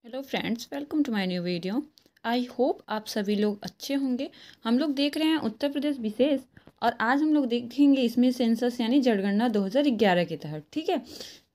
Hello friends, welcome to my new video. I hope आप सभी लोग अच्छे होंगे। हम लोग देख रहे हैं उत्तर प्रदेश विशेष, और आज हम लोग देखेंगे इसमें सेंसस यानी जनगणना 2011 के तहत। ठीक है,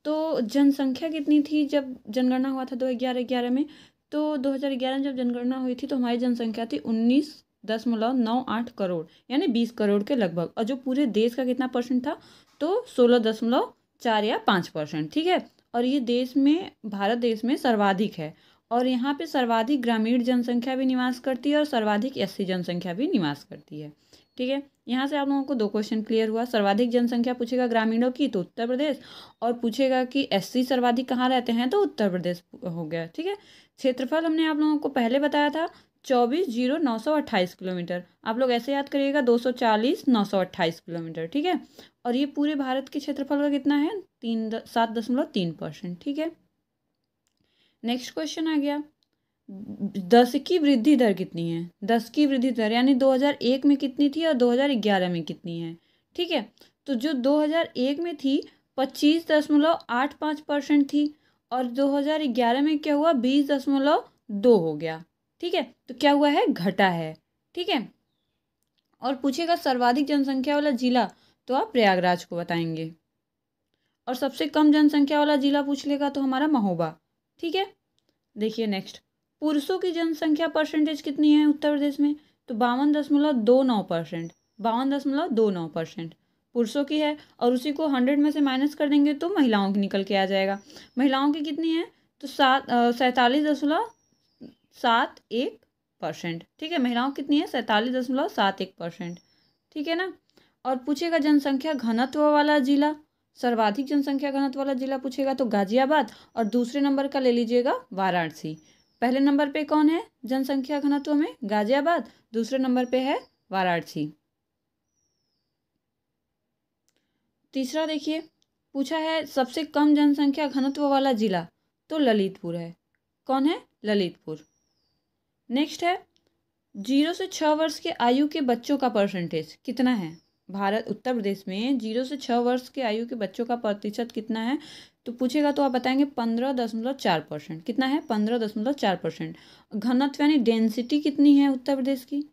तो जनसंख्या कितनी थी जब जनगणना हुआ था 2011 में? तो 2011 में जब जनगणना हुई थी तो हमारी जनसंख्या थी 19.98 करोड़, यानी 20 करोड़ के लगभग। और जो पूरे देश का कितना परसेंट था? तो 16.4 या 5%। ठीक है, और ये देश में, भारत देश में सर्वाधिक है। और यहाँ पे सर्वाधिक ग्रामीण जनसंख्या भी निवास करती है और सर्वाधिक एससी जनसंख्या भी निवास करती है। ठीक है, यहाँ से आप लोगों को दो क्वेश्चन क्लियर हुआ। सर्वाधिक जनसंख्या पूछेगा ग्रामीणों की तो उत्तर प्रदेश, और पूछेगा कि एससी सर्वाधिक कहाँ रहते हैं तो उत्तर प्रदेश हो गया। ठीक है, क्षेत्रफल हमने आप लोगों को पहले बताया था 24,928 किलोमीटर। आप लोग ऐसे याद करिएगा 240,928 किलोमीटर। ठीक है, और ये पूरे भारत के क्षेत्रफल का कितना है? 7.3%। ठीक है, नेक्स्ट क्वेश्चन आ गया, 10 की वृद्धि दर कितनी है? 10 की वृद्धि दर यानी 2001 में कितनी थी और 2011 में कितनी है? ठीक है, तो जो 2001 में थी 25.85% थी, और 2011 में क्या हुआ? 20.2 हो गया। ठीक है, तो क्या हुआ है? घटा है। ठीक है, और पूछेगा सर्वाधिक जनसंख्या वाला जिला, तो आप प्रयागराज को बताएंगे। और सबसे कम जनसंख्या वाला जिला पूछ लेगा तो हमारा महोबा। ठीक है, देखिए नेक्स्ट, पुरुषों की जनसंख्या परसेंटेज कितनी है उत्तर प्रदेश में? तो 52.29%। 52.29% पुरुषों की है, और उसी को 100 में से माइनस कर देंगे तो महिलाओं की निकल के आ जाएगा। महिलाओं की कितनी है? तो 47.71%। ठीक है, महिलाओं की कितनी है? 47.71%। ठीक है ना, और पूछेगा जनसंख्या घनत्व वाला जिला, सर्वाधिक जनसंख्या घनत्व वाला जिला पूछेगा तो गाजियाबाद, और दूसरे नंबर का ले लीजिएगा वाराणसी। पहले नंबर पे कौन है जनसंख्या घनत्व में? गाजियाबाद। दूसरे नंबर पे है वाराणसी। तीसरा देखिए, पूछा है सबसे कम जनसंख्या घनत्व वाला जिला, तो ललितपुर है। कौन है? ललितपुर। नेक्स्ट है, 0 से 6 वर्ष के आयु के बच्चों का परसेंटेज कितना है? भारत उत्तर प्रदेश में 0 से 6 वर्ष के आयु के बच्चों का प्रतिशत कितना है? तो पूछेगा तो आप बताएंगे 15.4%। कितना है? 15.4%। घनत्व यानी डेंसिटी कितनी है उत्तर प्रदेश की?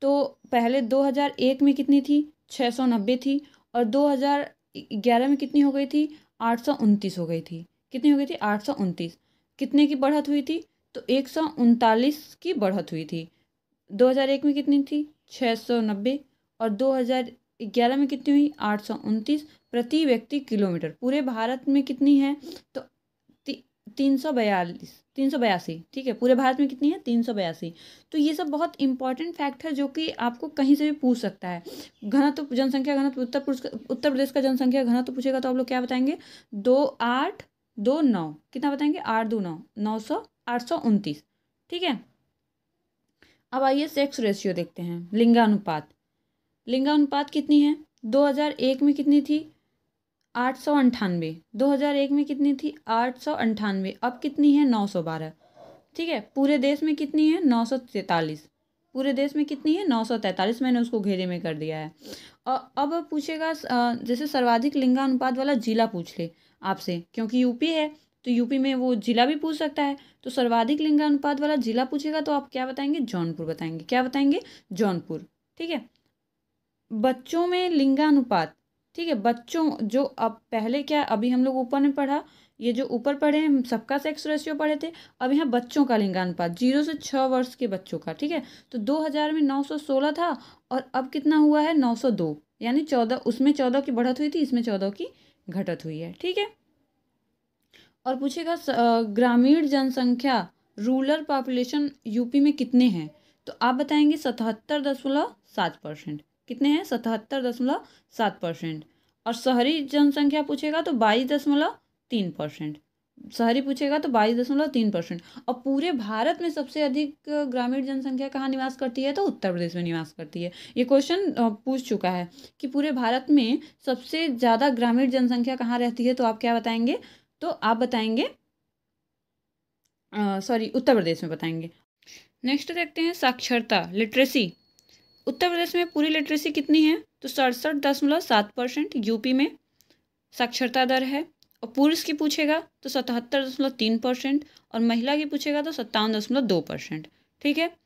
तो पहले 2001 में कितनी थी? 690 थी, और 2011 में कितनी हो गई थी? 829 हो गई थी। कितनी हो गई थी? 829। कितने की बढ़त हुई थी? तो 139 की बढ़त हुई थी। 2001 में कितनी थी? 690, और 2011 में कितनी हुई? 829 प्रति व्यक्ति किलोमीटर। पूरे भारत में कितनी है? तो 382। ठीक है, पूरे भारत में कितनी है? 382। तो ये सब बहुत इंपॉर्टेंट फैक्ट है जो कि आपको कहीं से भी पूछ सकता है। घनत्व, जनसंख्या घनत्व, उत्तर प्रदेश का जनसंख्या घनत्व पूछेगा तो आप लोग क्या बताएंगे? 2829। कितना बताएंगे? 829, 829। ठीक है, अब आइए सेक्स रेशियो देखते हैं, लिंगानुपात। लिंगानुपात कितनी है? 2001 में कितनी थी? 898। 2001 में कितनी थी? 898। अब कितनी है? 912। ठीक है, पूरे देश में कितनी है? 943। पूरे देश में कितनी है? 943। मैंने उसको घेरे में कर दिया है। और अब पूछेगा जैसे सर्वाधिक लिंगानुपात वाला जिला पूछ ले आपसे, क्योंकि यूपी है तो यूपी में वो जिला भी पूछ सकता है। तो सर्वाधिक लिंगानुपात वाला जिला पूछेगा तो आप क्या बताएंगे? जौनपुर बताएंगे। क्या बताएंगे? जौनपुर। ठीक है, बच्चों में लिंगानुपात। ठीक है, बच्चों जो अब पहले क्या, अभी हम लोग ऊपर में पढ़ा, ये जो ऊपर पढ़े हम सबका सेक्स रेशियो पढ़े थे। अब यहाँ बच्चों का लिंगानुपात 0 से 6 वर्ष के बच्चों का। ठीक है, तो 2000 में 916 था, और अब कितना हुआ है? 902, यानी 14। उसमें 14 की बढ़त हुई थी, इसमें 14 की घटत हुई है। ठीक है, और पूछेगा ग्रामीण जनसंख्या, रूरल पॉपुलेशन यूपी में कितने हैं? तो आप बताएंगे 77.7%। कितने हैं? 77.7%। और शहरी जनसंख्या पूछेगा तो 22.3%। शहरी पूछेगा तो 22.3%। और पूरे भारत में सबसे अधिक ग्रामीण जनसंख्या कहाँ निवास करती है? तो उत्तर प्रदेश में निवास करती है। ये क्वेश्चन पूछ चुका है कि पूरे भारत में सबसे ज़्यादा ग्रामीण जनसंख्या कहाँ रहती है, तो आप क्या बताएंगे? तो आप बताएंगे सॉरी, उत्तर प्रदेश में बताएंगे। नेक्स्ट देखते हैं साक्षरता, लिटरेसी। उत्तर प्रदेश में पूरी लिटरेसी कितनी है? तो 67.7% यूपी में साक्षरता दर है। और पुरुष की पूछेगा तो 77.3%, और महिला की पूछेगा तो 57.2%। ठीक है,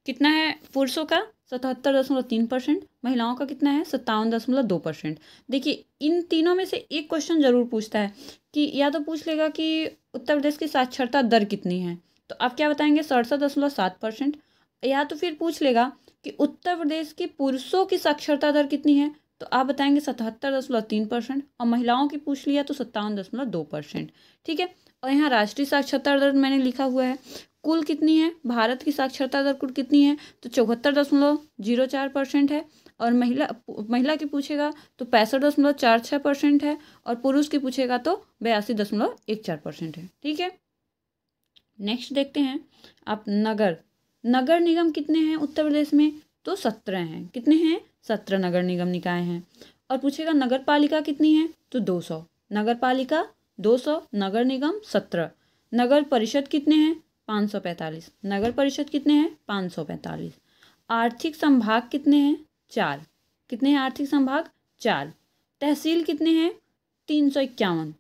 कितना है पुरुषों का 77.3%, महिलाओं का कितना है 57.2%। देखिए इन तीनों में से एक क्वेश्चन जरूर पूछता है कि या तो पूछ लेगा कि उत्तर प्रदेश की साक्षरता दर कितनी है, तो आप क्या बताएंगे 67.7%, या तो फिर पूछ लेगा कि उत्तर प्रदेश के पुरुषों की साक्षरता दर कितनी है, तो आप बताएंगे 77.3%, और महिलाओं की पूछ लिया तो 57.2%। ठीक है, और यहाँ राष्ट्रीय साक्षरता दर मैंने लिखा हुआ है, कुल कितनी है भारत की साक्षरता दर कुल कितनी है, तो 74.04% है, और महिला की पूछेगा तो 65.46% है, और पुरुष की पूछेगा तो 82.14% है। ठीक है, नेक्स्ट देखते हैं आप नगर नगर निगम कितने हैं उत्तर प्रदेश में, तो 17 हैं। कितने हैं 17 नगर निगम निकाय हैं। और पूछेगा नगर पालिका कितनी है, तो 200। नगर पालिका 200, नगर निगम 17। नगर परिषद कितने हैं 545। नगर परिषद कितने हैं 545। आर्थिक संभाग कितने हैं 4। कितने हैं आर्थिक संभाग 4। तहसील कितने हैं 351।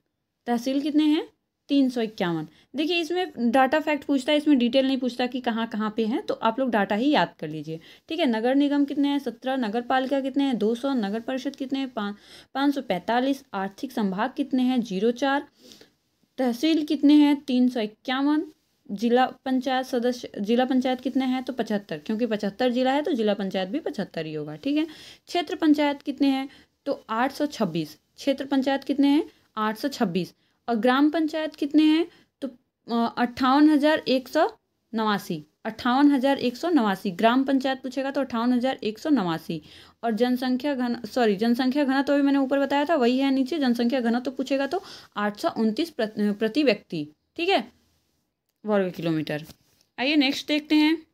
तहसील कितने हैं 351। देखिए इसमें डाटा फैक्ट पूछता है, इसमें डिटेल नहीं पूछता कि कहाँ कहाँ पे हैं, तो आप लोग डाटा ही याद कर लीजिए। ठीक है, नगर निगम कितने हैं 17, नगर पालिका कितने हैं 200, नगर परिषद कितने हैं 545, आर्थिक संभाग कितने हैं 04, तहसील कितने हैं 351, जिला पंचायत सदस्य जिला पंचायत कितने हैं तो 75, क्योंकि 75 जिला है तो जिला पंचायत भी 75 ही होगा। ठीक है, क्षेत्र पंचायत कितने हैं तो 826। क्षेत्र पंचायत कितने हैं 826। और ग्राम पंचायत कितने हैं तो 58,189। 58,189 ग्राम पंचायत पूछेगा तो 58,189। और जनसंख्या घना तो अभी मैंने ऊपर बताया था वही है नीचे। जनसंख्या घना तो पूछेगा तो 829 प्रति व्यक्ति, ठीक है, वर्ग किलोमीटर। आइए नेक्स्ट देखते हैं।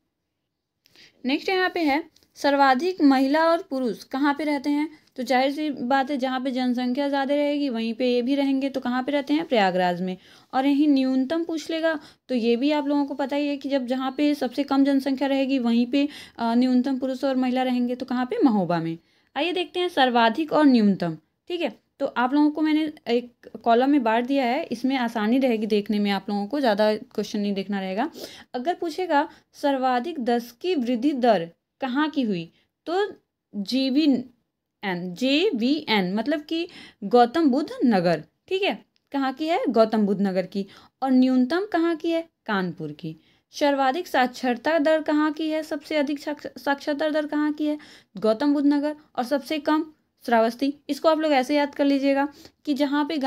नेक्स्ट यहाँ पे है सर्वाधिक महिला और पुरुष कहाँ पे रहते हैं, तो जाहिर सी बात है जहाँ पे जनसंख्या ज़्यादा रहेगी वहीं पे ये भी रहेंगे, तो कहाँ पे रहते हैं प्रयागराज में। और यही न्यूनतम पूछ लेगा तो ये भी आप लोगों को पता ही है कि जब जहाँ पे सबसे कम जनसंख्या रहेगी वहीं पे न्यूनतम पुरुष और महिला रहेंगे, तो कहाँ पे महोबा में। आइए देखते हैं सर्वाधिक और न्यूनतम। ठीक है, तो आप लोगों को मैंने एक कॉलम में बांट दिया है, इसमें आसानी रहेगी देखने में, आप लोगों को ज़्यादा क्वेश्चन नहीं देखना रहेगा। अगर पूछेगा सर्वाधिक 10 की वृद्धि दर कहाँ की हुई, तो JVN मतलब कि गौतम बुद्ध नगर। ठीक है, कहाँ की है गौतम बुद्ध नगर की। और न्यूनतम कहाँ की है कानपुर की। सर्वाधिक साक्षरता दर कहाँ की है, सबसे अधिक साक्षरता दर कहाँ की है गौतम बुद्ध नगर, और सबसे कम श्रावस्ती। इसको आप लोग ऐसे याद कर लीजिएगा कि जहाँ पे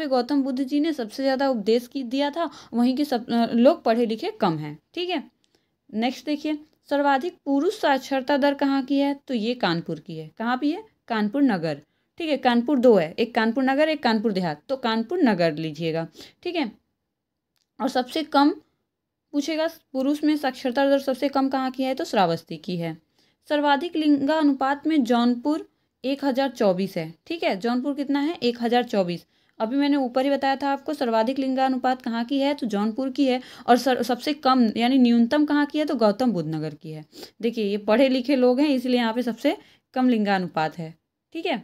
गौतम बुद्ध जी ने सबसे ज़्यादा उपदेश दिया था वहीं के सब लोग पढ़े लिखे कम हैं। ठीक है, नेक्स्ट देखिए सर्वाधिक पुरुष साक्षरता दर कहाँ की है, तो ये कानपुर की है। कहाँ भी है कानपुर नगर। ठीक है, कानपुर 2 है, एक कानपुर नगर एक कानपुर देहात, तो कानपुर नगर लीजिएगा। ठीक है, और सबसे कम पूछेगा पुरुष में साक्षरता दर सबसे कम कहाँ की है, तो श्रावस्ती की है। सर्वाधिक लिंगानुपात में जौनपुर 1024 है। ठीक है, जौनपुर कितना है 1024। अभी मैंने ऊपर ही बताया था आपको सर्वाधिक लिंगानुपात कहाँ की है, तो जौनपुर की है। और सबसे कम यानी न्यूनतम कहाँ की है, तो गौतम बुद्ध नगर की है। देखिए ये पढ़े लिखे लोग हैं इसलिए यहाँ पे सबसे कम लिंगानुपात है। ठीक है,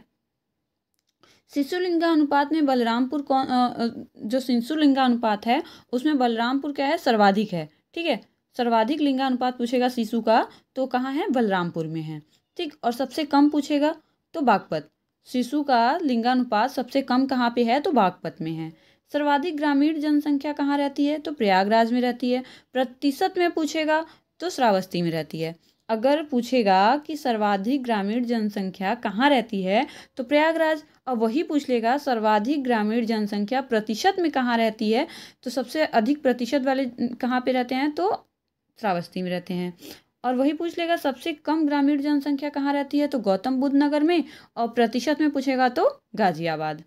शिशु लिंगानुपात में बलरामपुर जो शिशु लिंगानुपात है उसमें बलरामपुर क्या है सर्वाधिक है। ठीक है, सर्वाधिक लिंगानुपात पूछेगा शिशु का तो कहाँ है बलरामपुर में है। ठीक, और सबसे कम पूछेगा तो बागपत। शिशु का लिंगानुपात सबसे कम कहाँ पे है, तो बागपत में है। सर्वाधिक ग्रामीण जनसंख्या कहाँ रहती है, तो प्रयागराज में रहती है। प्रतिशत में पूछेगा तो श्रावस्ती में रहती है। अगर पूछेगा कि सर्वाधिक ग्रामीण जनसंख्या कहाँ रहती है, तो प्रयागराज। और वही पूछ लेगा सर्वाधिक ग्रामीण जनसंख्या प्रतिशत में कहाँ रहती है, तो सबसे अधिक प्रतिशत वाले कहाँ पे रहते हैं, तो श्रावस्ती में रहते हैं। और वही पूछ लेगा सबसे कम ग्रामीण जनसंख्या कहाँ रहती है, तो गौतम बुद्ध नगर में। और प्रतिशत में पूछेगा तो गाजियाबाद।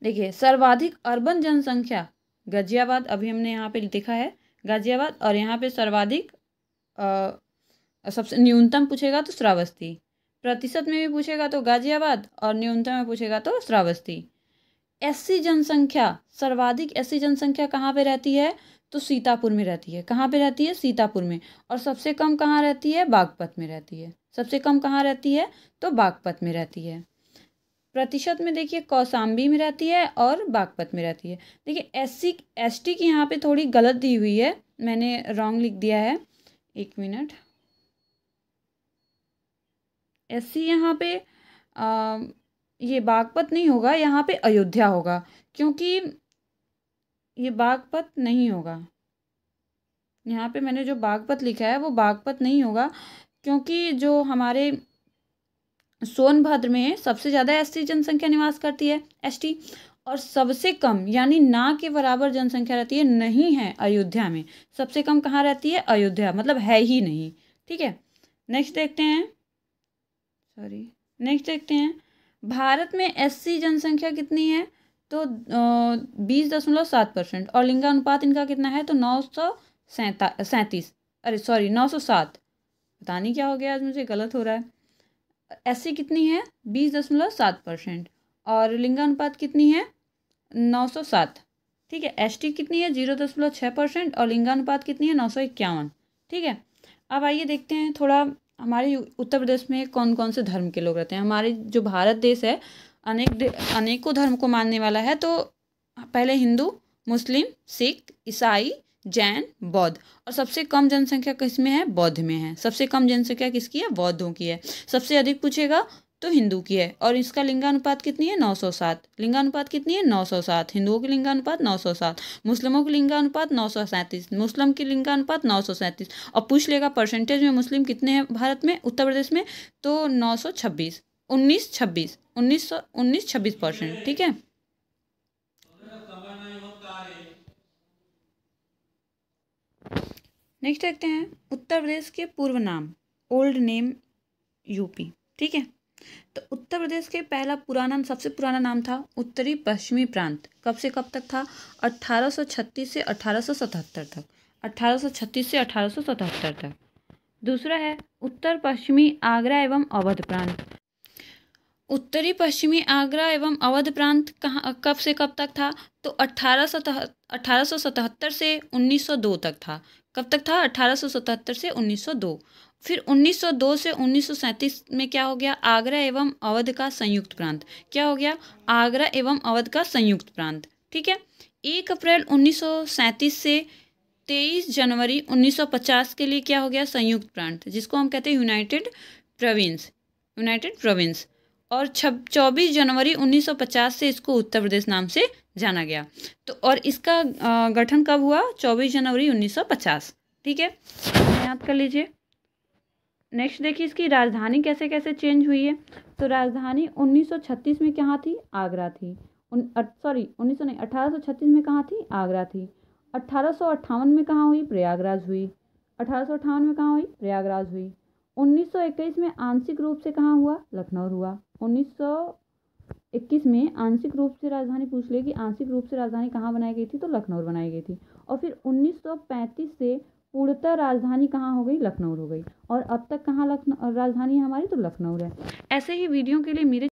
देखिए सर्वाधिक अर्बन जनसंख्या गाजियाबाद, अभी हमने यहाँ पे देखा है गाजियाबाद। और यहाँ पे सर्वाधिक सबसे न्यूनतम पूछेगा तो श्रावस्ती। प्रतिशत में भी पूछेगा तो गाजियाबाद, और न्यूनतम में पूछेगा तो श्रावस्ती। एससी जनसंख्या सर्वाधिक एससी जनसंख्या कहाँ पे रहती है, तो सीतापुर में रहती है। कहाँ पे रहती है सीतापुर में। और सबसे कम कहाँ रहती है बागपत में रहती है। सबसे कम कहाँ रहती है, तो बागपत में रहती है। प्रतिशत में देखिए कौशाम्बी में रहती है और बागपत में रहती है। देखिए SC ST की यहाँ पे थोड़ी गलत दी हुई है, मैंने रॉन्ग लिख दिया है, 1 मिनट। SC यहाँ पे ये बागपत नहीं होगा, यहाँ पे अयोध्या होगा, क्योंकि ये बागपत नहीं होगा। यहाँ पे मैंने जो बागपत लिखा है वो बागपत नहीं होगा, क्योंकि जो हमारे सोनभद्र में सबसे ज़्यादा SC जनसंख्या निवास करती है, ST, और सबसे कम यानी ना के बराबर जनसंख्या रहती है, नहीं है अयोध्या में। सबसे कम कहाँ रहती है? अयोध्या, मतलब है ही नहीं। ठीक है, नेक्स्ट देखते हैं भारत में SC जनसंख्या कितनी है? तो 20.7%, और लिंगानुपात इनका कितना है? तो 937, 907। पता नहीं क्या हो गया आज, मुझे गलत हो रहा है। SC कितनी है? 20.7%, और लिंगानुपात कितनी है? 907। ठीक है, ST कितनी है? 0.6%, और लिंगानुपात कितनी है? 951। ठीक है, अब आइए देखते हैं थोड़ा हमारे उत्तर प्रदेश में कौन कौन से धर्म के लोग रहते हैं। हमारे जो भारत देश है अनेकों धर्म को मानने वाला है। तो पहले हिंदू, मुस्लिम, सिख, ईसाई, जैन, बौद्ध, और सबसे कम जनसंख्या किसमें है? बौद्ध में है। सबसे कम जनसंख्या किसकी है? बौद्धों की है। सबसे अधिक पूछेगा तो हिंदू की है, और इसका लिंगानुपात कितनी है? 907। लिंगानुपात कितनी है? 907। हिंदुओं की लिंगानुपात 907, मुस्लिमों की लिंगानुपात 937, मुस्लिम की लिंगानुपात 937, और पूछ लेगा परसेंटेज में मुस्लिम कितने हैं भारत में, उत्तर प्रदेश में, तो 926, 19-26%। ठीक है, नेक्स्ट देखते हैं उत्तर प्रदेश के पूर्व नाम, ओल्ड नेम यूपी। ठीक है, तो उत्तर प्रदेश के पहला पुराना, सबसे पुराना नाम था उत्तरी पश्चिमी प्रांत। कब से कब तक था? 1836 से 1877 तक। 1836 से 1877 तक। दूसरा है उत्तर पश्चिमी आगरा एवं अवध प्रांत। उत्तरी पश्चिमी आगरा एवं अवध प्रांत कब से कब तक था? तो 1877 से 1902 तक था। कब तक था? 1877 से 1902। फिर 1902 से 1937 में क्या हो गया? आगरा एवं अवध का संयुक्त प्रांत। क्या हो गया? आगरा एवं अवध का संयुक्त प्रांत। ठीक है, 1 अप्रैल 1937 से 23 जनवरी 1950 के लिए क्या हो गया? संयुक्त प्रांत, जिसको हम कहते हैं यूनाइटेड प्रोविंस। और 24 जनवरी 1950 से इसको उत्तर प्रदेश नाम से जाना गया। तो और इसका गठन कब हुआ? 24 जनवरी 1950। ठीक है, याद कर लीजिए। नेक्स्ट देखिए इसकी राजधानी कैसे कैसे चेंज हुई है। तो राजधानी 1936 में कहाँ थी? आगरा थी। 1836 में कहाँ थी? आगरा थी। 1858 में कहाँ हुई? प्रयागराज हुई। 1858 में कहाँ हुई? प्रयागराज हुई। 1921 में आंशिक रूप से कहाँ हुआ? लखनऊ हुआ। 1921 में आंशिक रूप से राजधानी पूछ लेगी, आंशिक रूप से राजधानी कहाँ बनाई गई थी? तो लखनऊ बनाई गई थी। और फिर 1935 से पूर्णतः राजधानी कहाँ हो गई? लखनऊ हो गई। और अब तक कहाँ राजधानी हमारी? तो लखनऊ है। ऐसे ही वीडियो के लिए मेरे